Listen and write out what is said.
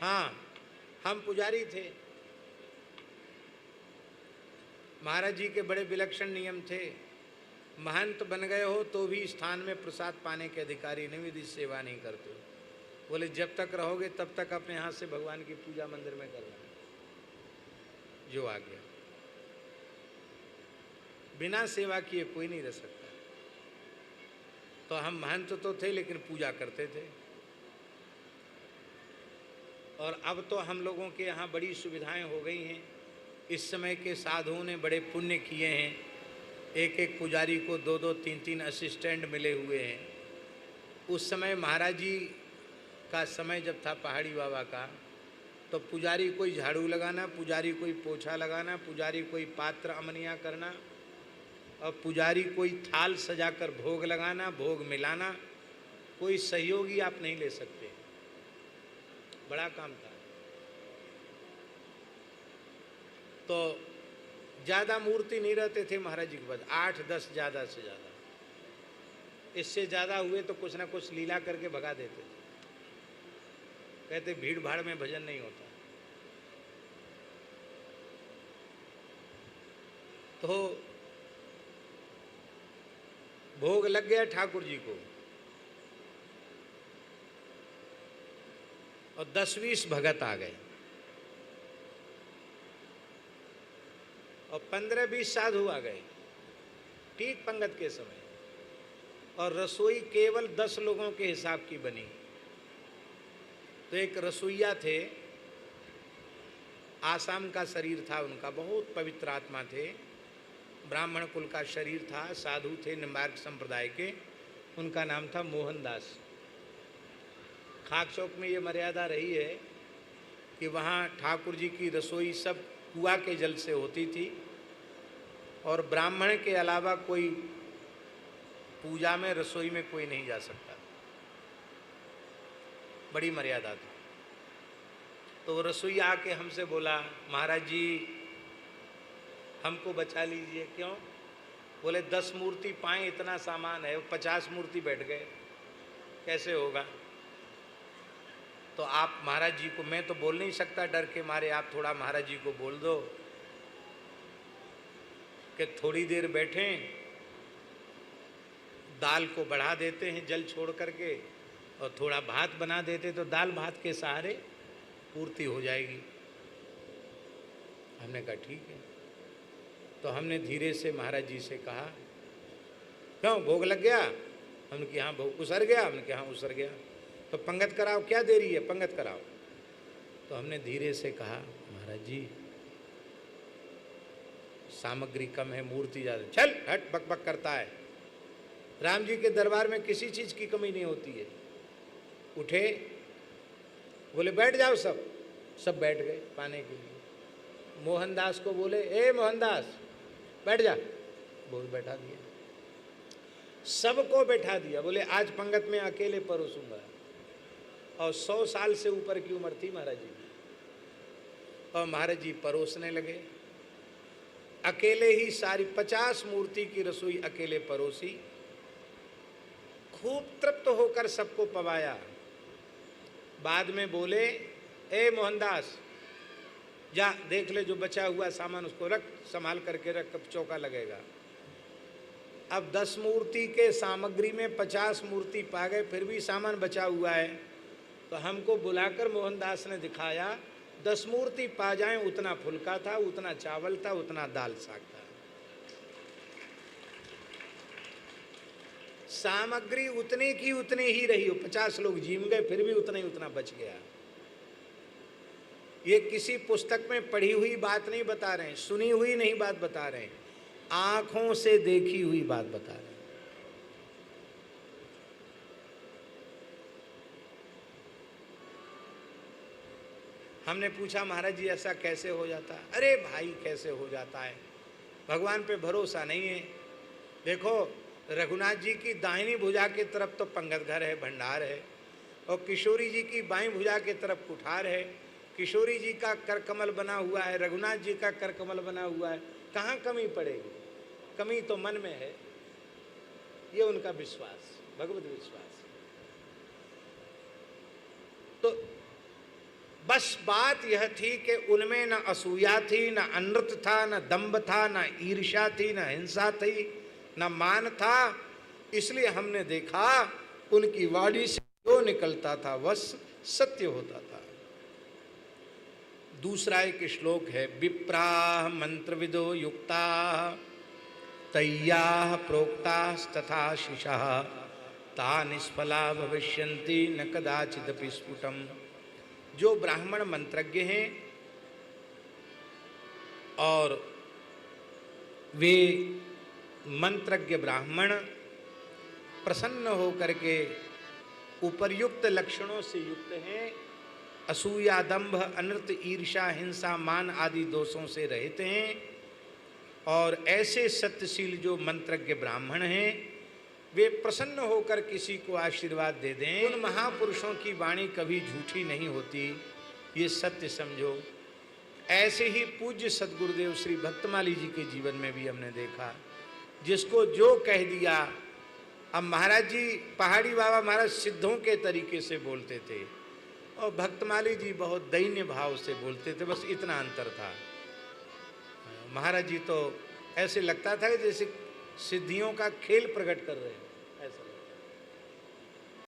हाँ, हम पुजारी थे। महाराज जी के बड़े विलक्षण नियम थे। महंत बन गए हो तो भी स्थान में प्रसाद पाने के अधिकारी नहीं, विधि सेवा नहीं करते हो। बोले जब तक रहोगे तब तक अपने हाथ से भगवान की पूजा मंदिर में करना, जो आ गया। बिना सेवा किए कोई नहीं रह सकता। तो हम महंत तो थे लेकिन पूजा करते थे। और अब तो हम लोगों के यहाँ बड़ी सुविधाएं हो गई हैं। इस समय के साधुओं ने बड़े पुण्य किए हैं। एक एक पुजारी को 2-2, 3-3 असिस्टेंट मिले हुए हैं। उस समय महाराज जी का समय जब था पहाड़ी बाबा का, तो पुजारी कोई झाड़ू लगाना, पुजारी कोई पोछा लगाना, पुजारी कोई पात्र अमनिया करना, और पुजारी कोई थाल सजाकर भोग लगाना, भोग मिलाना। कोई सहयोगी आप नहीं ले सकते। बड़ा काम था। तो ज़्यादा मूर्ति नहीं रहते थे महाराज जी के पास, 8-10 ज़्यादा से ज़्यादा। इससे ज़्यादा हुए तो कुछ ना कुछ लीला करके भगा देते थे। कहते भीड़ भाड़ में भजन नहीं होता। तो भोग लग गया ठाकुर जी को, और 10-20 भगत आ गए, और 15-20 साधु आ गए ठीक पंगत के समय। और रसोई केवल 10 लोगों के हिसाब की बनी। तो एक रसोईया थे, आसाम का शरीर था उनका, बहुत पवित्र आत्मा थे, ब्राह्मण कुल का शरीर था, साधु थे निम्बार्क संप्रदाय के। उनका नाम था मोहनदास। खाक चौक में ये मर्यादा रही है कि वहाँ ठाकुर जी की रसोई सब कुआं के जल से होती थी, और ब्राह्मण के अलावा कोई पूजा में रसोई में कोई नहीं जा सकता। बड़ी मर्यादा थी। तो रसोई आके हमसे बोला, महाराज जी हमको बचा लीजिए। क्यों? बोले 10 मूर्ति पाएँ इतना सामान है, 50 मूर्ति बैठ गए, कैसे होगा? तो आप महाराज जी को, मैं तो बोल नहीं सकता डर के मारे, आप थोड़ा महाराज जी को बोल दो कि थोड़ी देर बैठें, दाल को बढ़ा देते हैं जल छोड़ करके, और थोड़ा भात बना देते तो दाल भात के सहारे पूर्ति हो जाएगी। हमने कहा ठीक है। तो हमने धीरे से महाराज जी से कहा, क्यों भोग लग गया? हमने कहा हाँ। भोग उसर गया? हमने कहा हाँ उसर गया। तो पंगत कराओ, क्या देरी है, पंगत कराओ। तो हमने धीरे से कहा, महाराज जी सामग्री कम है, मूर्ति ज़्यादा। चल हट, बक बक करता है। राम जी के दरबार में किसी चीज़ की कमी नहीं होती है। उठे, बोले बैठ जाओ सब। सब बैठ गए पाने के लिए। मोहनदास को बोले, ए मोहनदास बैठ जा। बोल बैठा दिया, सबको बैठा दिया। बोले आज पंगत में अकेले परोसूंगा। और 100 साल से ऊपर की उम्र थी महाराज जी की। और महाराज जी परोसने लगे अकेले ही। सारी 50 मूर्ति की रसोई अकेले परोसी। खूब तृप्त होकर सबको पवाया। बाद में बोले, ए मोहनदास जा देख ले जो बचा हुआ सामान उसको रख, संभाल करके रख, कब चौका लगेगा। अब 10 मूर्ति के सामग्री में 50 मूर्ति पा गए, फिर भी सामान बचा हुआ है। तो हमको बुलाकर मोहनदास ने दिखाया, 10 मूर्ति पा जाएं उतना फुल्का था, उतना चावल था, उतना दाल साग था। सामग्री उतनी की उतनी ही रही हो। 50 लोग जीम गए, फिर भी उतना ही उतना बच गया। ये किसी पुस्तक में पढ़ी हुई बात नहीं बता रहे हैं, सुनी हुई नहीं बात बता रहे हैं, आंखों से देखी हुई बात बता रहे हैं। हमने पूछा, महाराज जी ऐसा कैसे हो जाता है? अरे भाई कैसे हो जाता है, भगवान पे भरोसा नहीं है। देखो रघुनाथ जी की दाहिनी भुजा की तरफ तो पंगत घर है, भंडार है, और किशोरी जी की बाईं भुजा की तरफ कुठार है। किशोरी जी का करकमल बना हुआ है, रघुनाथ जी का करकमल बना हुआ है। कहाँ कमी पड़ेगी? कमी तो मन में है। ये उनका विश्वास, भगवत विश्वास। तो बस बस बात यह थी कि उनमें न असूया थी, न अनृत था, न दंभ था, न ईर्ष्या थी, न हिंसा थी, न मान था। इसलिए हमने देखा उनकी वाणी से जो निकलता था वह सत्य होता था। दूसरा एक श्लोक है, विप्राह मंत्रविदो युक्ता तय्याः प्रोक्तास्तथा शिशः ता निष्फला भविष्यन्ति न कदाचिदपि स्फुटम। जो ब्राह्मण मंत्रज्ञ हैं और वे मंत्रज्ञ ब्राह्मण प्रसन्न होकर के उपर्युक्त लक्षणों से युक्त हैं, असूया दंभ अनृत ईर्ष्या हिंसा मान आदि दोषों से रहित हैं, और ऐसे सत्यशील जो मंत्रज्ञ ब्राह्मण हैं वे प्रसन्न होकर किसी को आशीर्वाद दे दें। उन महापुरुषों की वाणी कभी झूठी नहीं होती, ये सत्य समझो। ऐसे ही पूज्य सद्गुरुदेव श्री भक्तमाली जी के जीवन में भी हमने देखा, जिसको जो कह दिया। अब महाराज जी, पहाड़ी बाबा महाराज सिद्धों के तरीके से बोलते थे और भक्तमाली जी बहुत दैन्य भाव से बोलते थे, बस इतना अंतर था। महाराज जी तो ऐसे लगता था कि जैसे सिद्धियों का खेल प्रकट कर रहे हैं, ऐसा।